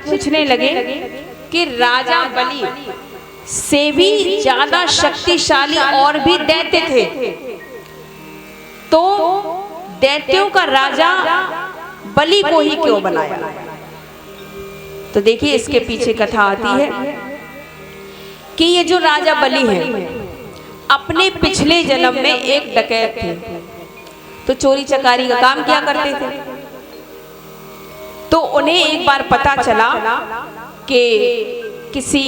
पूछने लगे कि राजा बलि से भी ज्यादा शक्तिशाली और भी दैत्य थे, तो दैत्यों का राजा बलि को ही क्यों बनाया? तो देखिए इसके पीछे कथा आती है कि ये जो राजा बलि है अपने पिछले जन्म में एक डकैत थे, तो चोरी चकारी का काम किया करते थे। तो उन्हें एक बार पता चला कि किसी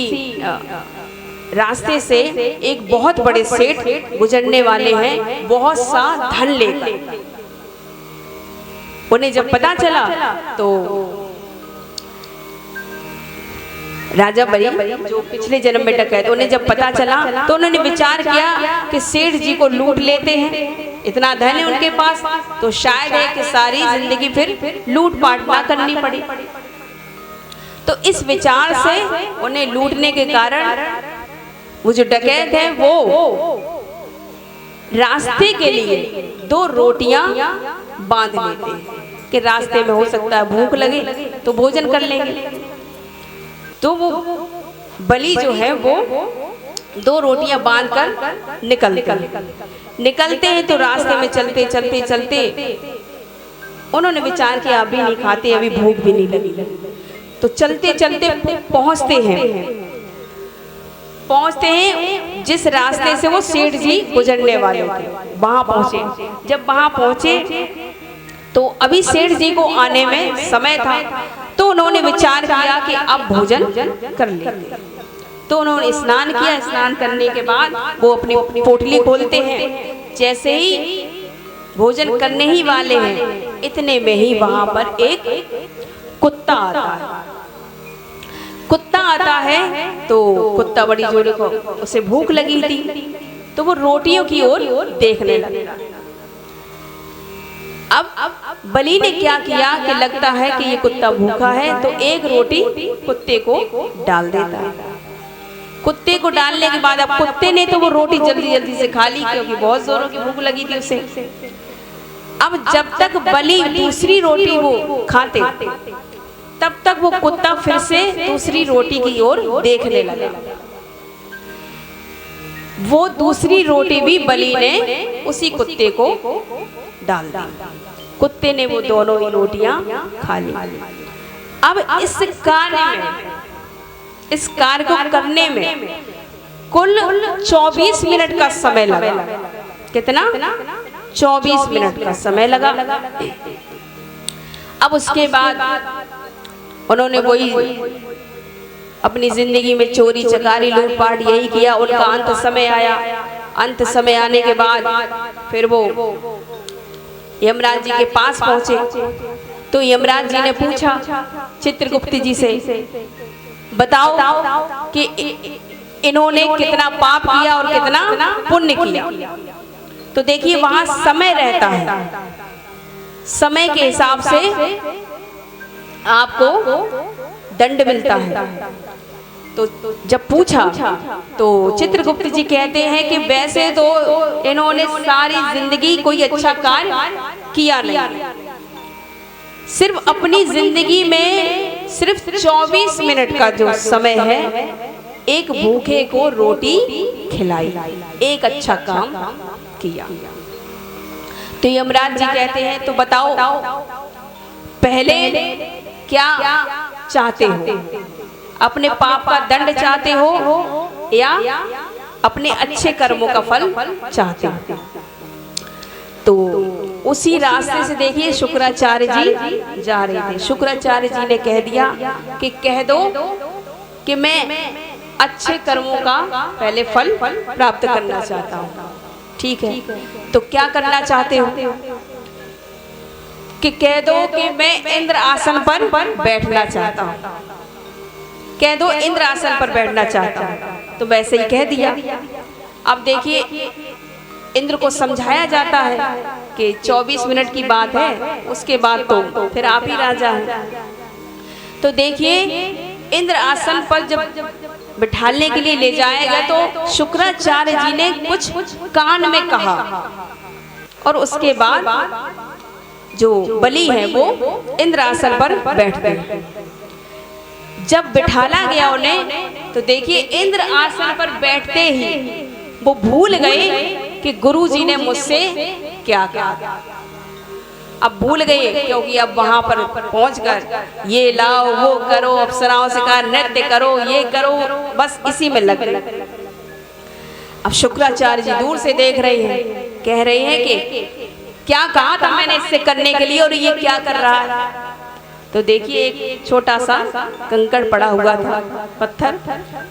रास्ते से एक बहुत बड़े सेठ गुजरने वाले हैं बहुत सा धन लेकर। उन्हें जब पता चला तो राजा बलि जो पिछले जन्म में डकैत, उन्हें जब पता चला तो उन्होंने विचार किया कि सेठ जी को लूट लेते हैं, इतना धन है उनके पास, तो शायद है कि सारी जिंदगी फिर लूट पाट ना करनी पड़ी। तो इस विचार से उन्हें लूटने के कारण वो जो डकैत है वो रास्ते के लिए 2 रोटियां बांध लेते हैं कि रास्ते में हो सकता है भूख लगे तो भोजन कर लेंगे। तो वो बलि जो है वो 2 रोटियां बांधकर निकलते हैं। तो रास्ते में चलते चलते चलते उन्होंने विचार किया अभी नहीं खाते, अभी भूख भी नहीं लगी। तो चलते चलते पहुंचते हैं जिस रास्ते से वो सेठ जी गुजरने वाले थे, वहां पहुंचे। जब वहां पहुंचे तो अभी सेठ जी को आने में समय था, तो उन्होंने विचार किया कि अब भोजन कर लेंगे। तो उन्होंने स्नान किया। स्नान करने के बाद वो अपनी पोटली खोलते हैं। जैसे ही भोजन करने ही वाले हैं, इतने में ही वहां पर एक कुत्ता आता है। कुत्ता आता है तो कुत्ता बड़ी जोर को उसे भूख लगी थी, तो वो रोटियों की ओर देखने लगा। अब बलि ने क्या किया कि लगता है कि ये कुत्ता भूखा है, तो एक रोटी कुत्ते को डाल देता है। कुत्ते को डालने के बाद अब कुत्ते ने तो वो रोटी जल्दी जल्दी से खा ली, क्योंकि बहुत जोरों की भूख लगी थी उसे। अब जब तक बलि दूसरी रोटी वो खाते, तब तक वो कुत्ता फिर से दूसरी रोटी की ओर देखने लगा। वो दूसरी रोटी भी बलि ने उसी कुत्ते को डाल दी। कुत्ते ने वो दोनों ही रोटियां खा ली। अब इस कार्य को करने में कुल 24 मिनट का समय लगा। कितना? 24 मिनट का समय लगा। अब उसके बाद उन्होंने वही अपनी जिंदगी में चोरी चकारी लूटपाट यही किया। उनका अंत समय आया। अंत समय आने के बाद फिर वो यमराज जी के पास पहुंचे। तो यमराज जी ने पूछा चित्रगुप्त जी से, बताओ कि इन्होंने कितना पाप किया और कितना पुण्य किया। तो देखिए वहां समय रहता है, समय के हिसाब से आपको दंड मिलता है। तो जब पूछा तो चित्रगुप्त जी कहते हैं कि वैसे तो इन्होंने सारी जिंदगी कोई अच्छा कार्य किया नहीं, सिर्फ अपनी जिंदगी में सिर्फ 24 मिनट का जो समय है, एक भूखे को रोटी खिलाई, एक अच्छा काम किया। तो यमराज जी कहते हैं तो बताओ पहले क्या चाहते हो, अपने पाप का दंड चाहते हो या अपने अच्छे कर्मों का फल चाहते हो? तो उसी रास्ते से देखिए शुक्राचार्य जी जा रहे थे। शुक्राचार्य जी ने कह दिया कि कह दो कि मैं अच्छे कर्मों का पहले फल प्राप्त करना चाहता हूँ। ठीक है, तो क्या करना चाहते हो? कि कह दो कि मैं इंद्र आसन पर बैठना चाहता हूँ। कह दो इंद्र आसन पर बैठना चाहता हूँ। तो वैसे ही कह दिया। अब देखिए इंद्र को समझाया जाता है कि 24 मिनट की बात है, उसके बाद तो फिर आप ही राजा हैं। तो देखिए इंद्र आसन पर जब बिठाने के लिए ले जाया गया तो शुक्राचार्य जी ने कुछ कान में कहा और उसके बाद जो बलि है वो इंद्र आसन पर बैठ गए। जब बिठाला गया उन्हें, तो देखिए इंद्र आसन पर बैठते ही वो भूल गए कि गुरुजी ने मुझसे क्या कहा। अब भूल गए, क्योंकि अब वहां पर पहुंचकर ये लाओ वो करो, अप्सराओं से कहा नृत्य करो, ये करो, बस इसी में लग गए। अब शुक्राचार्य जी दूर से देख रहे हैं, कह रहे हैं कि क्या कहा था मैंने इससे करने के लिए और ये क्या कर रहा है। तो देखिए एक छोटा सा कंकड़ पड़ा हुआ था, पत्थर,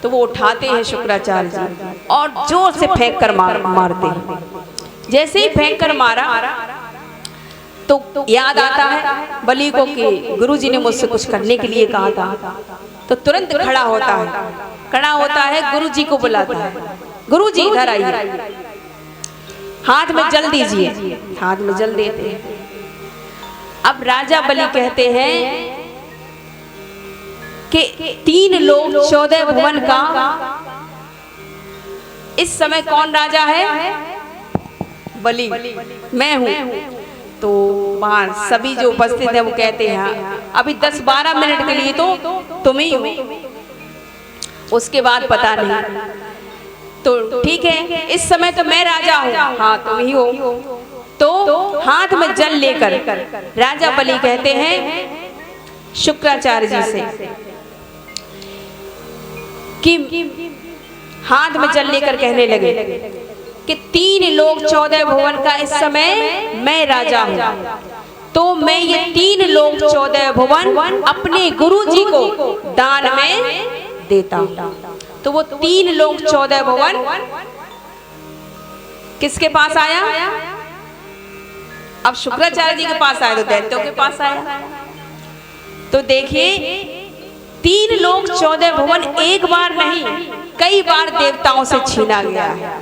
तो वो उठाते हैं शुक्राचार्य जी और जोर से फेंक कर मारते हैं। जैसे ही फेंक कर मारा तो याद आता है बलि को कि गुरुजी ने मुझसे कुछ करने के लिए कहा था। तो तुरंत खड़ा होता है, गुरुजी को बुलाता है, गुरुजी इधर आइए, हाथ में जल दीजिए। हाथ में जल देते हैं। अब राजा बलि कहते हैं कि 3 लोग 14 भुवन का इस समय कौन राजा है? बलि, मैं हूं। तो वहां सभी जो उपस्थित है वो कहते हैं अभी 10-12 मिनट के लिए तो तुम ही हो, उसके बाद पता नहीं। तो ठीक है, इस समय तो मैं राजा हूं। हाँ तुम ही हो। तो हाथ में जल लेकर राजा बलि कहते हैं शुक्राचार्य जी से कि हाथ में जल लेकर कहने लगे कि 3 लोग 14 भुवन का इस समय मैं राजा हूं, तो मैं ये 3 लोग 14 भुवन अपने गुरुजी को दान में देता हूं। तो वो 3 लोग 14 भुवन किसके पास आया? अब शुक्राचार्य जी के पास आया तो दैत्यों के पास आया। तो देखिए 3 लोग 14 भुवन एक बार नहीं कई बार देवताओं से छीना गया है।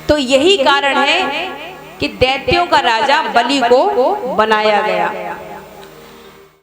तो यही कारण है कि दैत्यों का राजा बलि को बनाया गया।